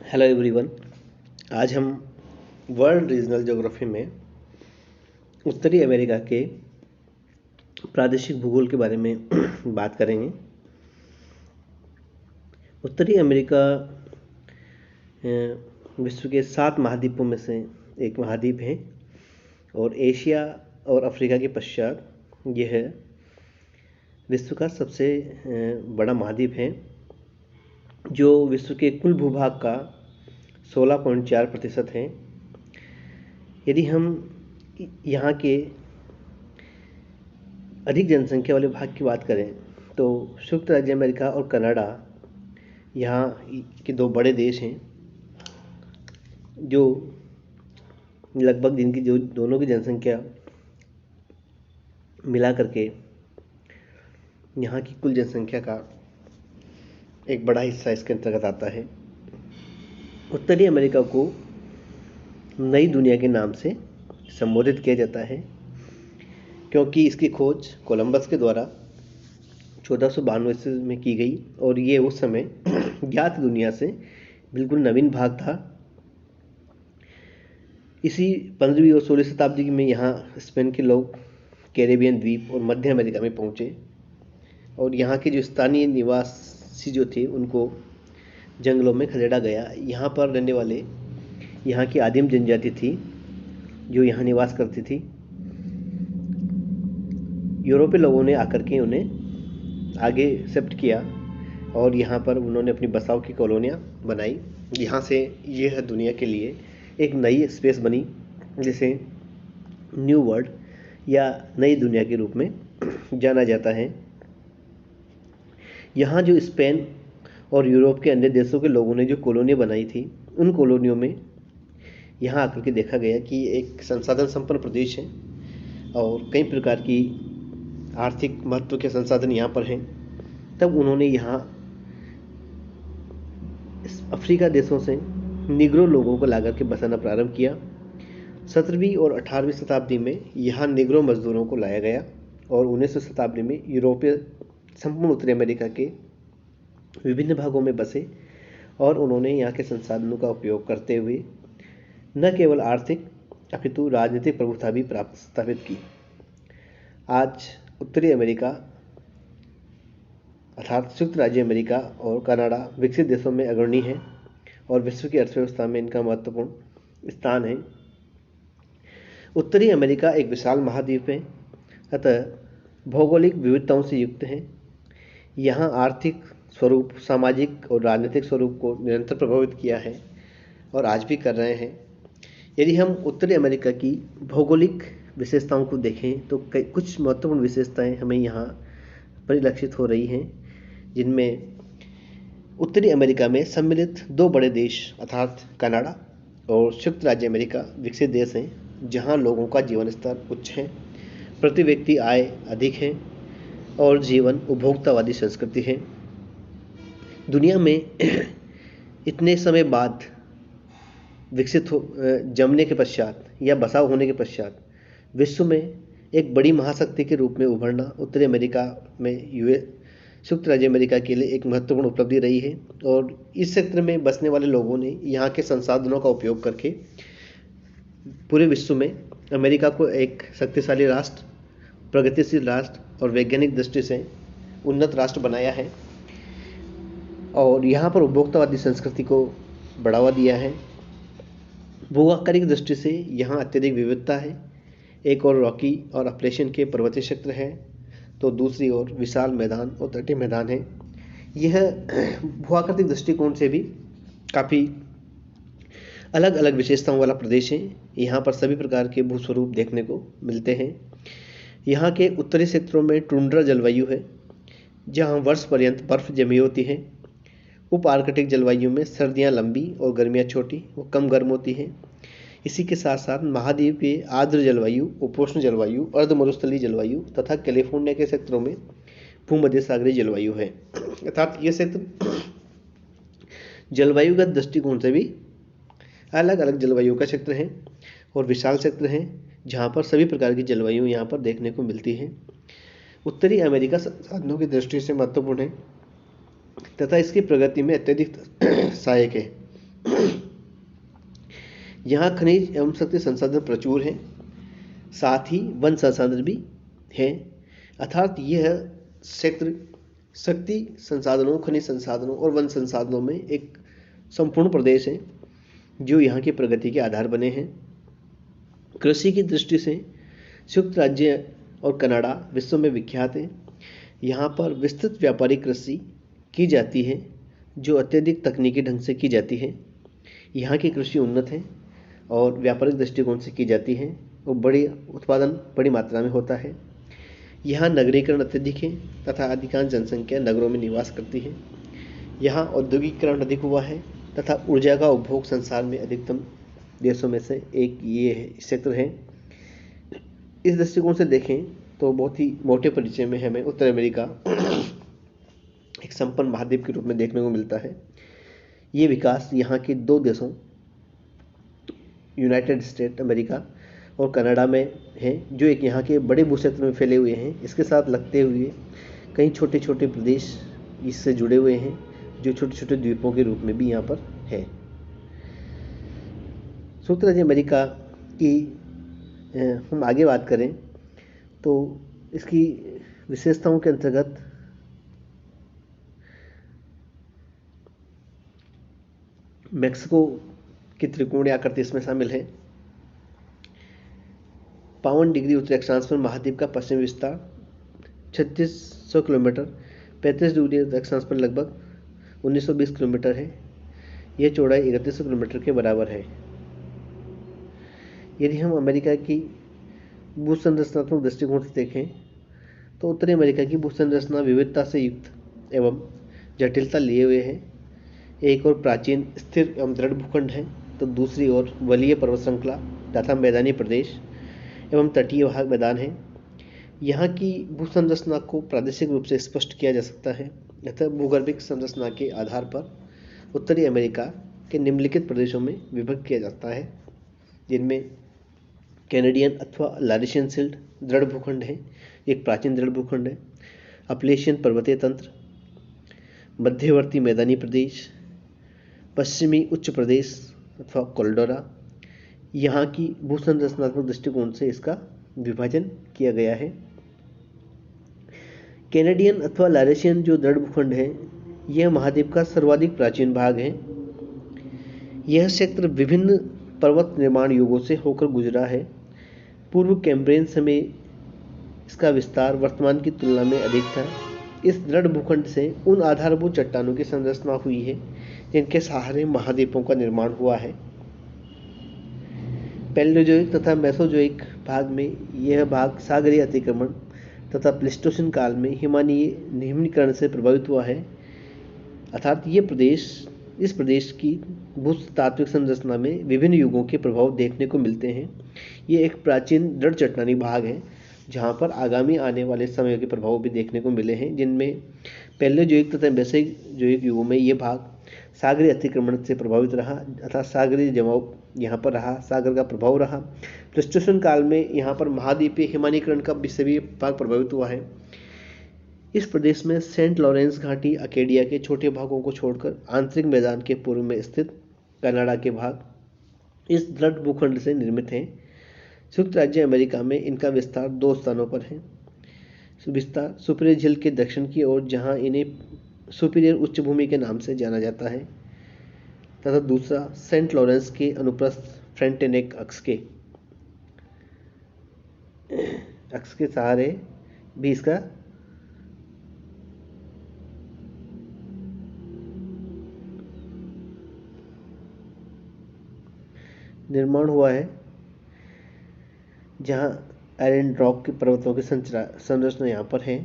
Hello everyone. आज हम world regional geography में उत्तरी अमेरिका के प्रादेशिक भूगोल के बारे में बात करेंगे। उत्तरी अमेरिका विश्व के 7 महाद्वीपों में से एक महाद्वीप है और एशिया और अफ्रीका के पश्चात यह विश्व का सबसे बड़ा महाद्वीप है, जो विश्व के कुल भूभाग का 16.4% है। यदि हम यहाँ के अधिक जनसंख्या वाले भाग की बात करें तो संयुक्त राज्य अमेरिका और कनाडा यहाँ के दो बड़े देश हैं, जो लगभग जिनकी जो दोनों की जनसंख्या मिला करके यहाँ की कुल जनसंख्या का एक बड़ा हिस्सा इसके अंतर्गत आता है। उत्तरी अमेरिका को नई दुनिया के नाम से संबोधित किया जाता है, क्योंकि इसकी खोज कोलंबस के द्वारा 1492 ईस्वी में की गई और ये उस समय ज्ञात दुनिया से बिल्कुल नवीन भाग था। इसी 15वीं और 16वीं शताब्दी में यहाँ स्पेन के लोग कैरेबियन द्वीप और मध्य अमेरिका में पहुँचे और यहाँ के जो स्थानीय निवासी जो थे उनको जंगलों में खदेड़ा गया। यहाँ पर रहने वाले यहाँ की आदिम जनजाति थी जो यहाँ निवास करती थी। यूरोपीय लोगों ने आकर के उन्हें आगे शिफ्ट किया और यहाँ पर उन्होंने अपनी बसाव की कॉलोनियाँ बनाई। यहाँ से यह दुनिया के लिए एक नई स्पेस बनी, जिसे न्यू वर्ल्ड या नई दुनिया के रूप में जाना जाता है। यहाँ जो स्पेन और यूरोप के अन्य देशों के लोगों ने जो कॉलोनियाँ बनाई थी, उन कॉलोनियों में यहाँ आकर के देखा गया कि एक संसाधन संपन्न प्रदेश है और कई प्रकार की आर्थिक महत्व के संसाधन यहाँ पर हैं। तब उन्होंने यहाँ अफ्रीका देशों से निग्रो लोगों को लाकर के बसाना प्रारंभ किया। 17वीं और 18वीं शताब्दी में यहाँ निग्रो मजदूरों को लाया गया और 19वीं शताब्दी में यूरोपीय संपूर्ण उत्तरी अमेरिका के विभिन्न भागों में बसे और उन्होंने यहाँ के संसाधनों का उपयोग करते हुए न केवल आर्थिक अपितु राजनीतिक प्रभुता भी प्राप्त स्थापित की। आज उत्तरी अमेरिका अर्थात संयुक्त राज्य अमेरिका और कनाडा विकसित देशों में अग्रणी है और विश्व की अर्थव्यवस्था में इनका महत्वपूर्ण स्थान है। उत्तरी अमेरिका एक विशाल महाद्वीप है, अतः भौगोलिक विविधताओं से युक्त है। यहाँ आर्थिक स्वरूप, सामाजिक और राजनीतिक स्वरूप को निरंतर प्रभावित किया है और आज भी कर रहे हैं। यदि हम उत्तरी अमेरिका की भौगोलिक विशेषताओं को देखें तो कुछ महत्वपूर्ण विशेषताएं हमें यहाँ परिलक्षित हो रही हैं, जिनमें उत्तरी अमेरिका में सम्मिलित दो बड़े देश अर्थात कनाडा और संयुक्त राज्य अमेरिका विकसित देश हैं, जहाँ लोगों का जीवन स्तर उच्च है, प्रति व्यक्ति आय अधिक है और जीवन उपभोक्तावादी संस्कृति है। दुनिया में इतने समय बाद विकसित हो जमने के पश्चात या बसाव होने के पश्चात विश्व में एक बड़ी महाशक्ति के रूप में उभरना उत्तरी अमेरिका में संयुक्त राज्य अमेरिका के लिए एक महत्वपूर्ण उपलब्धि रही है और इस क्षेत्र में बसने वाले लोगों ने यहाँ के संसाधनों का उपयोग करके पूरे विश्व में अमेरिका को एक शक्तिशाली राष्ट्र, प्रगतिशील राष्ट्र और वैज्ञानिक दृष्टि से उन्नत राष्ट्र बनाया है और यहाँ पर उपभोक्तावादी संस्कृति को बढ़ावा दिया है। भूआकारिक दृष्टि से यहाँ अत्यधिक विविधता है। एक और रॉकी और अपलेशियन के पर्वतीय क्षेत्र है तो दूसरी ओर विशाल मैदान और तटीय मैदान है। यह भूआकृतिक दृष्टिकोण से भी काफ़ी अलग अलग विशेषताओं वाला प्रदेश है। यहाँ पर सभी प्रकार के भूस्वरूप देखने को मिलते हैं। यहाँ के उत्तरी क्षेत्रों में टुंड्रा जलवायु है, जहाँ वर्ष पर्यंत बर्फ जमी होती है। उप आर्कटिक जलवायु में सर्दियाँ लंबी और गर्मियाँ छोटी व कम गर्म होती हैं। इसी के साथ साथ महाद्वीपीय आर्द्र जलवायु, उपोष्ण जलवायु, अर्ध मरुस्थलीय जलवायु तथा कैलिफोर्निया के क्षेत्रों में भूमध्य सागरीय जलवायु है। अर्थात ये क्षेत्र जलवायुगत दृष्टिकोण से भी अलग अलग जलवायु का क्षेत्र है और विशाल क्षेत्र है, जहाँ पर सभी प्रकार की जलवायु यहाँ पर देखने को मिलती है। उत्तरी अमेरिका संसाधनों की दृष्टि से महत्वपूर्ण है तथा इसकी प्रगति में अत्यधिक सहायक है। यहाँ खनिज एवं शक्ति संसाधन प्रचुर हैं, साथ ही वन संसाधन भी हैं। अर्थात यह क्षेत्र शक्ति संसाधनों, खनिज संसाधनों और वन संसाधनों में एक संपूर्ण प्रदेश है जो यहाँ की प्रगति के आधार बने हैं। कृषि की दृष्टि से संयुक्त राज्य और कनाडा विश्व में विख्यात है। यहाँ पर विस्तृत व्यापारिक कृषि की जाती है जो अत्यधिक तकनीकी ढंग से की जाती है। यहाँ की कृषि उन्नत है और व्यापारिक दृष्टिकोण से की जाती है और उत्पादन बड़ी मात्रा में होता है। यहाँ नगरीकरण अत्यधिक है तथा अधिकांश जनसंख्या नगरों में निवास करती है। यहाँ औद्योगिकीकरण अधिक हुआ है तथा ऊर्जा का उपभोग संसार में अधिकतम देशों में से एक ये क्षेत्र है। इस दृष्टिकोण से देखें तो बहुत ही मोटे परिचय में हमें उत्तर अमेरिका एक संपन्न महाद्वीप के रूप में देखने को मिलता है। ये विकास यहाँ के दो देशों यूनाइटेड स्टेट अमेरिका और कनाडा में है जो एक यहाँ के बड़े भूक्षेत्र में फैले हुए हैं। इसके साथ लगते हुए कई छोटे छोटे प्रदेश इससे जुड़े हुए हैं जो छोटे छोटे द्वीपों के रूप में भी यहाँ पर है। संयुक्त राज्य अमेरिका की हम आगे बात करें तो इसकी विशेषताओं के अंतर्गत मेक्सिको की त्रिकोणीय आकृति इसमें शामिल है। 52 डिग्री उत्तरी अक्षांश पर महाद्वीप का पश्चिमी विस्तार 3600 किलोमीटर, 35 डिग्री उत्तरी अक्षांश पर लगभग 1920 किलोमीटर है। यह चौड़ाई 3100 किलोमीटर के बराबर है। यदि हम अमेरिका की भूसंरचनात्मक दृष्टिकोण से देखें तो उत्तरी अमेरिका की भूसंरचना विविधता से युक्त एवं जटिलता लिए हुए है। एक और प्राचीन स्थिर एवं दृढ़ भूखंड है तो दूसरी ओर वलीय पर्वत श्रृंखला तथा मैदानी प्रदेश एवं तटीय भाग मैदान है। यहाँ की भूसंरचना को प्रादेशिक रूप से स्पष्ट किया जा सकता है। अतः भूगर्भिक संरचना के आधार पर उत्तरी अमेरिका के निम्नलिखित प्रदेशों में विभक्त किया जाता है, जिनमें कैनेडियन अथवा लारेशियन सिल्ट दृढ़ भूखंड है, एक प्राचीन दृढ़ भूखंड है। अपलेशियन पर्वतीय तंत्र, मध्यवर्ती मैदानी प्रदेश, पश्चिमी उच्च प्रदेश अथवा कोल्डोरा। यहाँ की भूसंरचनात्मक दृष्टिकोण से इसका विभाजन किया गया है। कैनेडियन अथवा लारेशियन जो दृढ़ भूखंड है यह महाद्वीप का सर्वाधिक प्राचीन भाग है। यह क्षेत्र विभिन्न पर्वत निर्माण युगों से होकर गुजरा है। पूर्व कैम्ब्रियन समय इसका विस्तार वर्तमान की तुलना में अधिक था। इस दृढ़ भूखंड से उन आधारभूत चट्टानों की संरचना हुई है जिनके सहारे महाद्वीपों का निर्माण हुआ है। पैलियोजोइक तथा मेसोजोइक भाग में यह भाग सागरीय अतिक्रमण तथा प्लेस्टोसीन काल में हिमानीय निम्नीकरण से प्रभावित हुआ है। अर्थात इस प्रदेश की भूतात्विक संरचना में विभिन्न युगों के प्रभाव देखने को मिलते हैं। ये एक प्राचीन दृढ़ चट्टानी भाग है जहाँ पर आगामी आने वाले समय के प्रभाव भी देखने को मिले हैं, जिनमें पैलियोजोइक तथा मेसोजोइक युगों में ये भाग सागरीय अतिक्रमण से प्रभावित रहा अर्थात सागरीय जमाव यहाँ पर रहा, सागर का प्रभाव रहा। प्लेस्टोसीन काल में यहाँ पर महाद्वीपीय हिमानीकरण का भी सभी भाग प्रभावित हुआ है। इस प्रदेश में सेंट लॉरेंस घाटी अकेडिया के छोटे भागों को छोड़कर आंतरिक मैदान के पूर्व में स्थित कनाडा के भाग इस दृढ़ भूखंड से निर्मित हैं। संयुक्त राज्य अमेरिका में इनका विस्तार दो स्थानों पर है। विस्तार सुपीरियर झील के दक्षिण की ओर जहां इन्हें सुपीरियर उच्च भूमि के नाम से जाना जाता है, तथा दूसरा सेंट लॉरेंस के अनुप्रस्थ फ्रंटेनेक अक्ष के सहारे भी इसका निर्माण हुआ है, जहां आयरन रॉक के पर्वतों की संरचना यहाँ पर है।